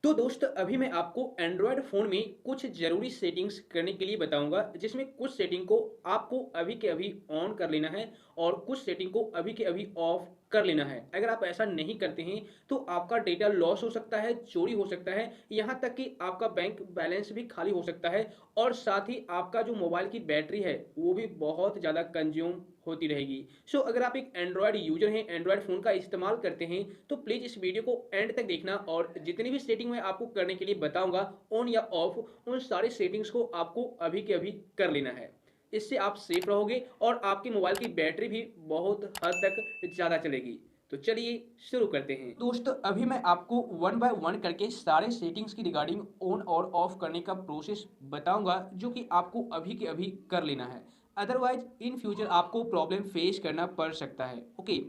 तो दोस्त अभी मैं आपको एंड्रॉयड फ़ोन में कुछ ज़रूरी सेटिंग्स करने के लिए बताऊँगा, जिसमें कुछ सेटिंग को आपको अभी के अभी ऑन कर लेना है और कुछ सेटिंग को अभी के अभी ऑफ कर लेना है। अगर आप ऐसा नहीं करते हैं, तो आपका डेटा लॉस हो सकता है, चोरी हो सकता है, यहाँ तक कि आपका बैंक बैलेंस भी खाली हो सकता है और साथ ही आपका जो मोबाइल की बैटरी है, वो भी बहुत ज़्यादा कंज़्यूम होती रहेगी। सो अगर आप एक एंड्रॉयड यूज़र हैं, एंड्रॉयड फ़ोन का इस्तेमाल करते हैं, तो प्लीज़ इस वीडियो को एंड तक देखना और जितनी भी सेटिंग मैं आपको करने के लिए बताऊँगा ऑन या ऑफ, उन सारे सेटिंग्स को आपको अभी के अभी कर लेना है। इससे आप सेफ रहोगे और आपके मोबाइल की बैटरी भी बहुत हद तक ज़्यादा चलेगी। तो चलिए शुरू करते हैं। दोस्तों अभी मैं आपको वन बाय वन करके सारे सेटिंग्स की रिगार्डिंग ऑन और ऑफ करने का प्रोसेस बताऊंगा जो कि आपको अभी के अभी कर लेना है। अदरवाइज इन फ्यूचर आपको प्रॉब्लम फेस करना पड़ सकता है। ओके,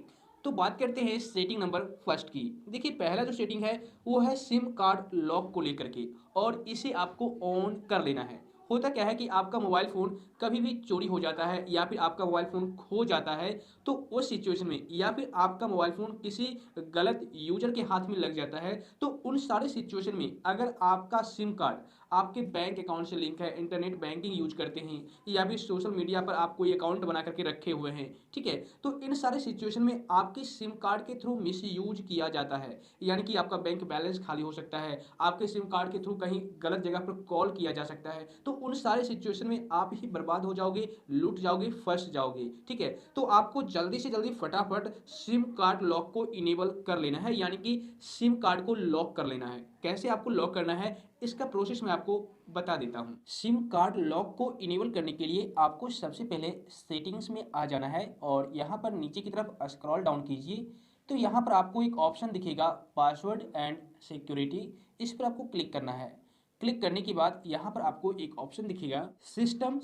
तो बात करते हैं सेटिंग नंबर फर्स्ट की। देखिए पहला जो सेटिंग है वो है सिम कार्ड लॉक को लेकर के और इसे आपको ऑन कर लेना है। होता क्या है कि आपका मोबाइल फ़ोन कभी भी चोरी हो जाता है या फिर आपका मोबाइल फ़ोन खो जाता है, तो उस सिचुएशन में या फिर आपका मोबाइल फ़ोन किसी गलत यूज़र के हाथ में लग जाता है, तो उन सारे सिचुएशन में अगर आपका सिम कार्ड आपके बैंक अकाउंट से लिंक है, इंटरनेट बैंकिंग यूज़ करते हैं या फिर सोशल मीडिया पर आप कोई अकाउंट बना करके रखे हुए हैं, ठीक है? तो इन सारे सिचुएशन में आपके सिम कार्ड के थ्रू मिसयूज़ किया जाता है। यानी कि आपका बैंक बैलेंस खाली हो सकता है, आपके सिम कार्ड के थ्रू कहीं गलत जगह पर कॉल किया जा सकता है। तो उन सारे सिचुएशन में आप ही बर्बाद हो जाओगे, लूट जाओगे, फँस जाओगे, ठीक है? तो आपको जल्दी से जल्दी फटाफट सिम कार्ड लॉक को इनेबल कर लेना है, यानी कि सिम कार्ड को लॉक कर लेना है। कैसे आपको लॉक करना है, इसका प्रोसेस मैं आपको बता देता हूँ। सिम कार्ड लॉक को इनेबल करने के लिए आपको सबसे पहले सेटिंग्स में आ जाना है और यहाँ पर नीचे की तरफ स्क्रॉल डाउन कीजिए, तो यहाँ पर आपको एक ऑप्शन दिखेगा पासवर्ड एंड सिक्योरिटी, इस पर आपको क्लिक करना है। क्लिक करने के बाद यहाँ पर आपको एक ऑप्शन दिखेगा सिस्टम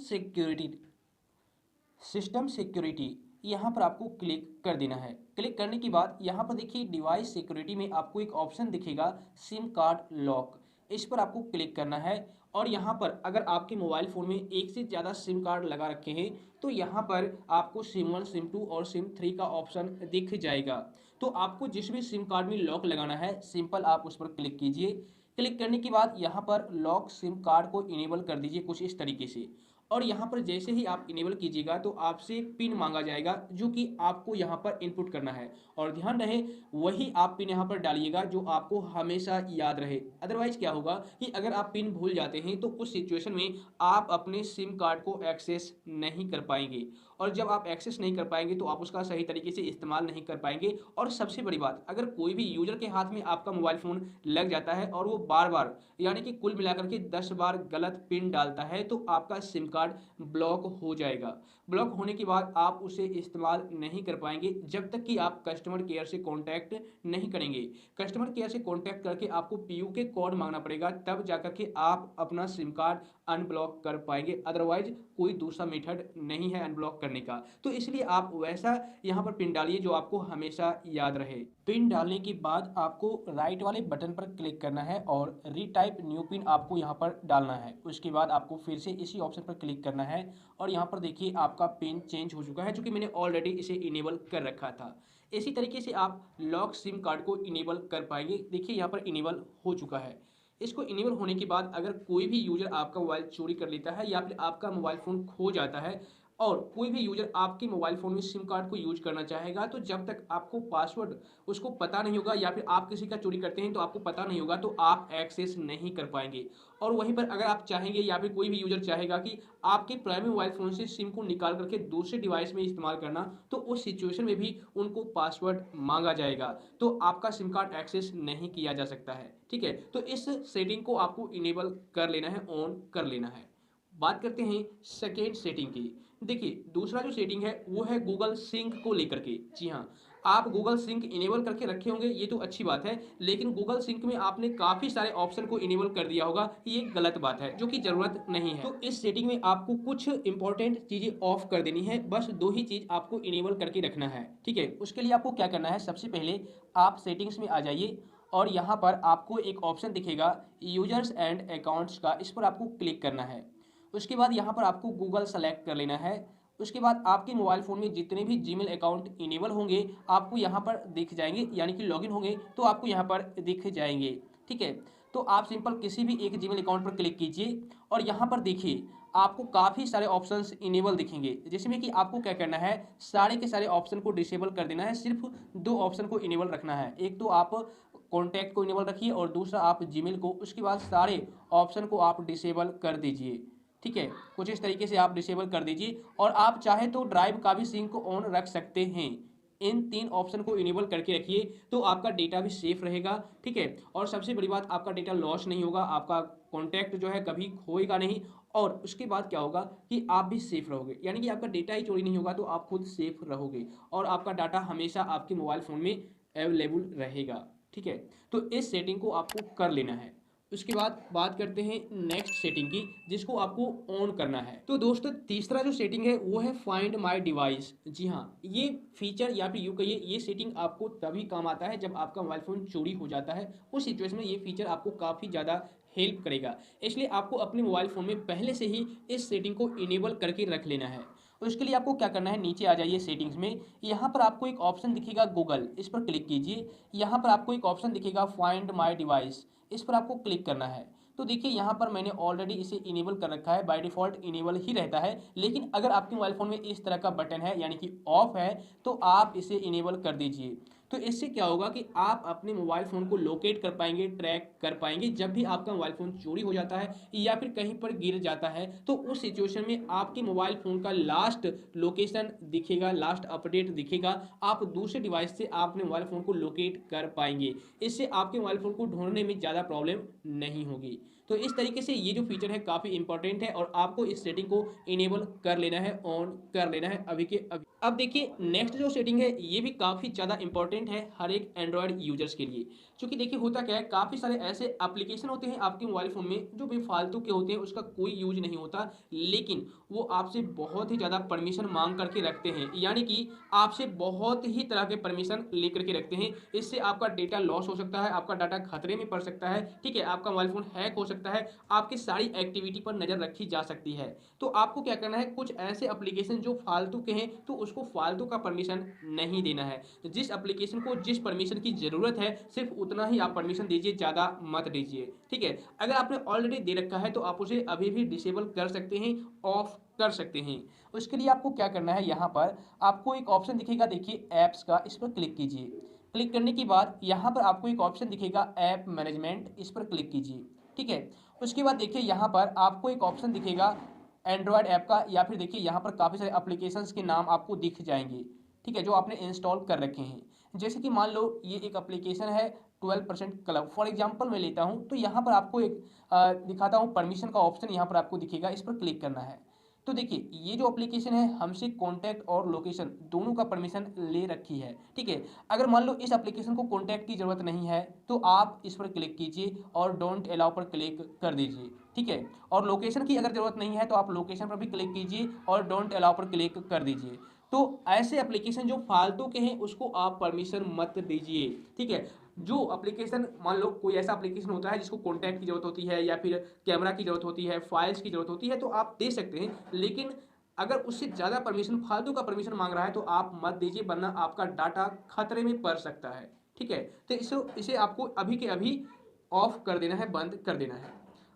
सिक्योरिटी, यहाँ पर आपको क्लिक कर देना है। क्लिक करने के बाद यहाँ पर देखिए डिवाइस सिक्योरिटी में आपको एक ऑप्शन दिखेगा सिम कार्ड लॉक, इस पर आपको क्लिक करना है। और यहाँ पर अगर आपके मोबाइल फ़ोन में एक से ज़्यादा सिम कार्ड लगा रखे हैं, तो यहाँ पर आपको सिम वन सिम टू और सिम थ्री का ऑप्शन दिख जाएगा। तो आपको जिस भी सिम कार्ड में लॉक लगाना है, सिंपल आप उस पर क्लिक कीजिए। क्लिक करने के बाद यहाँ पर लॉक सिम कार्ड को इनेबल कर दीजिए कुछ इस तरीके से। और यहाँ पर जैसे ही आप इनेबल कीजिएगा तो आपसे पिन मांगा जाएगा जो कि आपको यहाँ पर इनपुट करना है। और ध्यान रहे वही आप पिन यहाँ पर डालिएगा जो आपको हमेशा याद रहे। अदरवाइज क्या होगा कि अगर आप पिन भूल जाते हैं तो उस सिचुएशन में आप अपने सिम कार्ड को एक्सेस नहीं कर पाएंगे और जब आप एक्सेस नहीं कर पाएंगे तो आप उसका सही तरीके से इस्तेमाल नहीं कर पाएंगे। और सबसे बड़ी बात, अगर कोई भी यूजर के हाथ में आपका मोबाइल फ़ोन लग जाता है और वो बार बार यानी कि कुल मिलाकर के 10 बार गलत पिन डालता है, तो आपका सिम कार्ड ब्लॉक हो जाएगा। ब्लॉक होने के बाद आप उसे इस्तेमाल नहीं कर पाएंगे जब तक कि आप कस्टमर केयर से कॉन्टैक्ट नहीं करेंगे। कस्टमर केयर से कॉन्टैक्ट करके आपको पीयू के कोड मांगना पड़ेगा, तब जाकर के आप अपना सिम कार्ड अनब्लॉक कर पाएंगे। अदरवाइज कोई दूसरा मेथड नहीं है अनब्लॉक करने का। तो इसलिए आप वैसा यहाँ पर पिन डालिए जो आपको हमेशा याद रहे। पिन डालने के बाद आपको राइट वाले बटन पर क्लिक करना है और रीटाइप न्यू पिन आपको यहाँ पर डालना है। उसके बाद आपको फिर से इसी ऑप्शन पर क्लिक करना है और यहाँ पर देखिए आपका पिन चेंज हो चुका है, जो कि मैंने ऑलरेडी इसे इनेबल कर रखा था। इसी तरीके से आप लॉक सिम कार्ड को इनेबल कर पाएंगे। देखिए यहाँ पर इनेबल हो चुका है। इसको इनेबल होने के बाद अगर कोई भी यूजर आपका मोबाइल चोरी कर लेता है या फिर आपका मोबाइल फ़ोन खो जाता है और कोई भी यूजर आपके मोबाइल फ़ोन में सिम कार्ड को यूज करना चाहेगा, तो जब तक आपको पासवर्ड उसको पता नहीं होगा या फिर आप किसी का चोरी करते हैं तो आपको पता नहीं होगा, तो आप एक्सेस नहीं कर पाएंगे। और वहीं पर अगर आप चाहेंगे या फिर कोई भी यूजर चाहेगा कि आपके प्राइमरी मोबाइल फ़ोन से सिम को निकाल करके दूसरे डिवाइस में इस्तेमाल करना, तो उस सिचुएशन में भी उनको पासवर्ड मांगा जाएगा, तो आपका सिम कार्ड एक्सेस नहीं किया जा सकता है। ठीक है, तो इस सेटिंग को आपको इनेबल कर लेना है, ऑन कर लेना है। बात करते हैं सेकेंड सेटिंग की। देखिए दूसरा जो सेटिंग है वो है गूगल सिंक को लेकर के। जी हाँ, आप गूगल सिंक इनेबल करके रखे होंगे, ये तो अच्छी बात है, लेकिन गूगल सिंक में आपने काफ़ी सारे ऑप्शन को इनेबल कर दिया होगा, ये गलत बात है जो कि ज़रूरत नहीं है। तो इस सेटिंग में आपको कुछ इंपॉर्टेंट चीज़ें ऑफ कर देनी है, बस दो ही चीज़ आपको इनेबल करके रखना है। ठीक है, उसके लिए आपको क्या करना है, सबसे पहले आप सेटिंग्स में आ जाइए और यहाँ पर आपको एक ऑप्शन दिखेगा यूजर्स एंड अकाउंट्स का, इस पर आपको क्लिक करना है। उसके बाद यहाँ पर आपको गूगल सेलेक्ट कर लेना है। उसके बाद आपके मोबाइल फ़ोन में जितने भी जीमेल अकाउंट इनेबल होंगे आपको यहाँ पर दिख जाएंगे, यानी कि लॉगिन होंगे तो आपको यहाँ पर दिख जाएंगे। ठीक है, तो आप सिंपल किसी भी एक जीमेल अकाउंट पर क्लिक कीजिए और यहाँ पर देखिए आपको काफ़ी सारे ऑप्शंस इनेबल दिखेंगे, जिसमें कि आपको क्या करना है, सारे के सारे ऑप्शन को डिसेबल कर देना है, सिर्फ 2 ऑप्शन को इनेबल रखना है। एक तो आप कॉन्टैक्ट को इनेबल रखिए और दूसरा आप जीमेल को, उसके बाद सारे ऑप्शन को आप डिसेबल कर दीजिए। ठीक है, कुछ इस तरीके से आप डिसेबल कर दीजिए और आप चाहे तो ड्राइव का भी सिंक ऑन रख सकते हैं। इन 3 ऑप्शन को इनेबल करके रखिए तो आपका डेटा भी सेफ रहेगा। ठीक है, और सबसे बड़ी बात, आपका डेटा लॉस नहीं होगा, आपका कॉन्टैक्ट जो है कभी खोएगा नहीं और उसके बाद क्या होगा कि आप भी सेफ रहोगे, यानी कि आपका डेटा ही चोरी नहीं होगा तो आप खुद सेफ रहोगे और आपका डाटा हमेशा आपके मोबाइल फ़ोन में अवेलेबल रहेगा। ठीक है, तो इस सेटिंग को आपको कर लेना है। उसके बाद बात करते हैं नेक्स्ट सेटिंग की, जिसको आपको ऑन करना है। तो दोस्तों तीसरा जो सेटिंग है वो है फाइंड माय डिवाइस। जी हाँ, ये फीचर या फिर यूँ कहिए ये सेटिंग आपको तभी काम आता है जब आपका मोबाइल फ़ोन चोरी हो जाता है। उस सिचुएशन में ये फीचर आपको काफ़ी ज़्यादा हेल्प करेगा, इसलिए आपको अपने मोबाइल फ़ोन में पहले से ही इस सेटिंग को इनेबल करके रख लेना है। उसके लिए आपको क्या करना है, नीचे आ जाइए सेटिंग्स में, यहाँ पर आपको एक ऑप्शन दिखेगा गूगल, इस पर क्लिक कीजिए। यहाँ पर आपको एक ऑप्शन दिखेगा फाइंड माय डिवाइस, इस पर आपको क्लिक करना है। तो देखिए यहाँ पर मैंने ऑलरेडी इसे इनेबल कर रखा है, बाय डिफ़ॉल्ट इनेबल ही रहता है, लेकिन अगर आपके मोबाइल फ़ोन में इस तरह का बटन है यानी कि ऑफ है तो आप इसे इनेबल कर दीजिए। तो इससे क्या होगा कि आप अपने मोबाइल फ़ोन को लोकेट कर पाएंगे, ट्रैक कर पाएंगे। जब भी आपका मोबाइल फ़ोन चोरी हो जाता है या फिर कहीं पर गिर जाता है तो उस सिचुएशन में आपके मोबाइल फ़ोन का लास्ट लोकेशन दिखेगा, लास्ट अपडेट दिखेगा, आप दूसरे डिवाइस से अपने मोबाइल फ़ोन को लोकेट कर पाएंगे। इससे आपके मोबाइल फ़ोन को ढूंढने में ज़्यादा प्रॉब्लम नहीं होगी। तो इस तरीके से ये जो फीचर है काफ़ी इंपॉर्टेंट है और आपको इस सेटिंग को इनेबल कर लेना है, ऑन कर लेना है अभी के अभी। अब देखिए नेक्स्ट जो सेटिंग है ये भी काफ़ी ज़्यादा इंपॉर्टेंट है हर एक एंड्रॉयड यूजर्स के लिए, क्योंकि देखिए होता क्या है, काफ़ी सारे ऐसे एप्लीकेशन होते हैं आपके मोबाइल फ़ोन में जो बेफालतू के होते हैं, उसका कोई यूज नहीं होता, लेकिन वो आपसे बहुत ही ज़्यादा परमिशन मांग करके रखते हैं, यानी कि आपसे बहुत ही तरह के परमिशन लेकर के रखते हैं। इससे आपका डेटा लॉस हो सकता है, आपका डाटा खतरे में पड़ सकता है। ठीक है, आपका मोबाइल फ़ोन हैक हो सकता है, आपकी सारी एक्टिविटी पर नज़र रखी जा सकती है। तो आपको क्या करना है, कुछ ऐसे एप्लीकेशन जो फालतू के हैं तो उसको फालतू का परमिशन नहीं देना है। जिस एप्लीकेशन को जिस परमिशन की ज़रूरत है सिर्फ उतना ही आप परमिशन दीजिए, ज़्यादा मत दीजिए। ठीक है, अगर आपने ऑलरेडी दे रखा है तो आप उसे अभी भी डिसेबल कर सकते हैं, ऑफ कर सकते हैं। उसके लिए आपको क्या करना है, यहाँ पर आपको एक ऑप्शन दिखेगा, देखिए ऐप्स का, इस पर क्लिक कीजिए। क्लिक करने के बाद यहाँ पर आपको एक ऑप्शन दिखेगा ऐप मैनेजमेंट, इस पर क्लिक कीजिए। ठीक है, उसके बाद देखिए यहाँ पर आपको एक ऑप्शन दिखेगा एंड्रॉयड ऐप का, या फिर देखिए यहाँ पर काफ़ी सारे एप्लीकेशंस के नाम आपको दिख जाएंगे। ठीक है, जो आपने इंस्टॉल कर रखे हैं, जैसे कि मान लो ये एक एप्लीकेशन है 12% क्लब, फॉर एग्जांपल मैं लेता हूँ, तो यहाँ पर आपको एक दिखाता हूँ परमिशन का ऑप्शन, यहाँ पर आपको दिखेगा, इस पर क्लिक करना है। तो देखिए ये जो एप्लीकेशन है हमसे कॉन्टैक्ट और लोकेशन दोनों का परमिशन ले रखी है। ठीक है, अगर मान लो इस एप्लीकेशन को कॉन्टैक्ट की ज़रूरत नहीं है तो आप इस पर क्लिक कीजिए और डोंट अलाउ पर क्लिक कर दीजिए। ठीक है, और लोकेशन की अगर ज़रूरत नहीं है तो आप लोकेशन पर भी क्लिक कीजिए और डोंट अलाउ पर क्लिक कर दीजिए। तो ऐसे एप्लीकेशन जो फालतू के हैं उसको आप परमिशन मत दीजिए। ठीक है, जो एप्लीकेशन, मान लो कोई ऐसा एप्लीकेशन होता है जिसको कॉन्टैक्ट की जरूरत होती है या फिर कैमरा की जरूरत होती है, फाइल्स की जरूरत होती है, तो आप दे सकते हैं, लेकिन अगर उससे ज़्यादा परमिशन, फालतू का परमिशन मांग रहा है तो आप मत दीजिए, वरना आपका डाटा खतरे में पड़ सकता है। ठीक है, तो इसे आपको अभी के अभी ऑफ कर देना है, बंद कर देना है।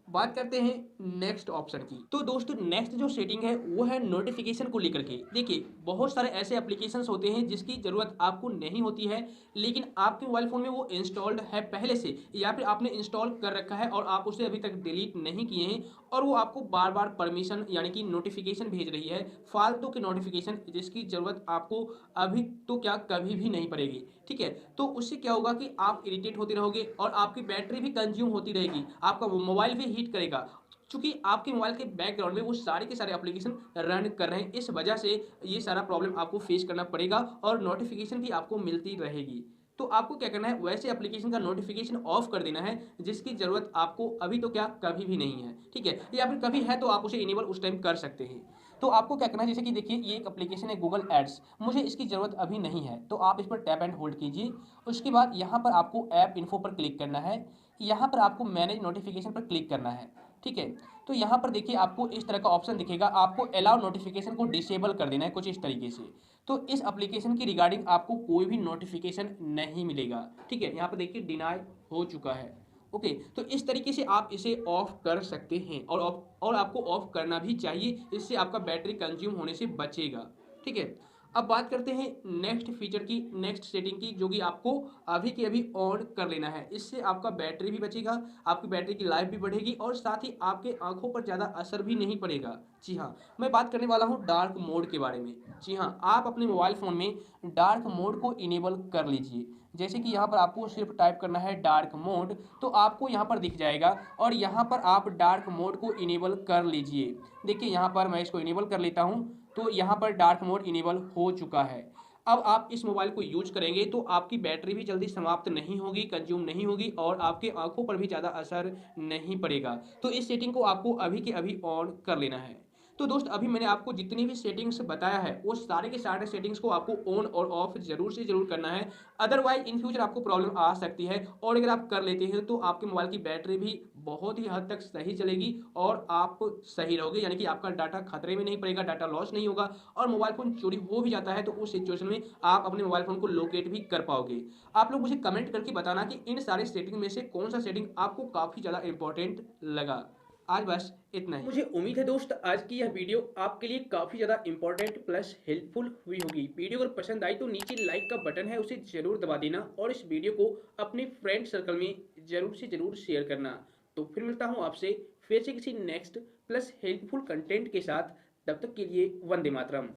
बात करते हैं नेक्स्ट ऑप्शन की। तो दोस्तों नेक्स्ट जो सेटिंग है वो है नोटिफिकेशन को लेकर के। देखिए बहुत सारे ऐसे एप्लीकेशंस होते हैं जिसकी ज़रूरत आपको नहीं होती है, लेकिन आपके मोबाइल फ़ोन में वो इंस्टॉल्ड है पहले से, या फिर आपने इंस्टॉल कर रखा है और आप उसे अभी तक डिलीट नहीं किए हैं, और वो आपको बार बार परमिशन यानी कि नोटिफिकेशन भेज रही है, फालतू की नोटिफिकेशन, जिसकी ज़रूरत आपको अभी तो क्या कभी भी नहीं पड़ेगी। ठीक है, तो उससे क्या होगा कि आप इरिटेट होते रहोगे और आपकी बैटरी भी कंज्यूम होती रहेगी, आपका मोबाइल भी हीट करेगा, चूंकि आपके मोबाइल के बैकग्राउंड में वो सारे के सारे एप्लीकेशन रन कर रहे हैं। इस वजह से ये सारा प्रॉब्लम आपको फेस करना पड़ेगा और नोटिफिकेशन भी आपको मिलती रहेगी। तो आपको क्या करना है, वैसे एप्लीकेशन का नोटिफिकेशन ऑफ कर देना है जिसकी ज़रूरत आपको अभी तो क्या कभी भी नहीं है। ठीक है, या फिर कभी है तो आप उसे इनेबल उस टाइम कर सकते हैं। तो आपको क्या करना है, जैसे कि देखिए ये एक एप्लीकेशन है गूगल एड्स, मुझे इसकी ज़रूरत अभी नहीं है, तो आप इस पर टैप एंड होल्ड कीजिए। उसके बाद यहाँ पर आपको ऐप इन्फो पर क्लिक करना है, यहाँ पर आपको मैनेज नोटिफिकेशन पर क्लिक करना है। ठीक है, तो यहाँ पर देखिए आपको इस तरह का ऑप्शन दिखेगा, आपको अलाउ नोटिफिकेशन को डिसेबल कर देना है कुछ इस तरीके से। तो इस एप्लीकेशन की रिगार्डिंग आपको कोई भी नोटिफिकेशन नहीं मिलेगा। ठीक है, यहाँ पर देखिए डिनाई हो चुका है, ओके, तो इस तरीके से आप इसे ऑफ कर सकते हैं और आपको ऑफ करना भी चाहिए, इससे आपका बैटरी कंज्यूम होने से बचेगा। ठीक है, अब बात करते हैं नेक्स्ट फीचर की, नेक्स्ट सेटिंग की, जो कि आपको अभी के अभी ऑन कर लेना है। इससे आपका बैटरी भी बचेगा, आपकी बैटरी की लाइफ भी बढ़ेगी और साथ ही आपके आंखों पर ज़्यादा असर भी नहीं पड़ेगा। जी हाँ, मैं बात करने वाला हूँ डार्क मोड के बारे में। जी हाँ, आप अपने मोबाइल फ़ोन में डार्क मोड को इनेबल कर लीजिए। जैसे कि यहाँ पर आपको सिर्फ टाइप करना है डार्क मोड, तो आपको यहाँ पर दिख जाएगा और यहाँ पर आप डार्क मोड को इनेबल कर लीजिए। देखिए यहाँ पर मैं इसको इनेबल कर लेता हूँ, तो यहाँ पर डार्क मोड इनेबल हो चुका है। अब आप इस मोबाइल को यूज करेंगे तो आपकी बैटरी भी जल्दी समाप्त नहीं होगी, कंज्यूम नहीं होगी और आपके आंखों पर भी ज़्यादा असर नहीं पड़ेगा। तो इस सेटिंग को आपको अभी के अभी ऑन कर लेना है। तो दोस्त, अभी मैंने आपको जितनी भी सेटिंग्स बताया है वो सारे के सारे सेटिंग्स को आपको ऑन और ऑफ जरूर से जरूर करना है, अदरवाइज इन फ्यूचर आपको प्रॉब्लम आ सकती है। और अगर आप कर लेते हैं तो आपके मोबाइल की बैटरी भी बहुत ही हद तक सही चलेगी और आप सही रहोगे, यानी कि आपका डाटा खतरे में नहीं पड़ेगा, डाटा लॉस नहीं होगा। और मोबाइल फ़ोन चोरी हो भी जाता है तो उस सिचुएशन में आप अपने मोबाइल फ़ोन को लोकेट भी कर पाओगे। आप लोग मुझे कमेंट करके बताना कि इन सारे सेटिंग में से कौन सा सेटिंग आपको काफ़ी ज़्यादा इंपॉर्टेंट लगा। आज बस इतना ही। मुझे उम्मीद है दोस्त आज की यह वीडियो आपके लिए काफ़ी ज़्यादा इंपॉर्टेंट प्लस हेल्पफुल हुई होगी। वीडियो अगर पसंद आई तो नीचे लाइक का बटन है उसे ज़रूर दबा देना और इस वीडियो को अपने फ्रेंड सर्कल में ज़रूर से ज़रूर शेयर करना। तो फिर मिलता हूँ आपसे फिर से किसी नेक्स्ट प्लस हेल्पफुल कंटेंट के साथ। तब तक के लिए वंदे मातरम।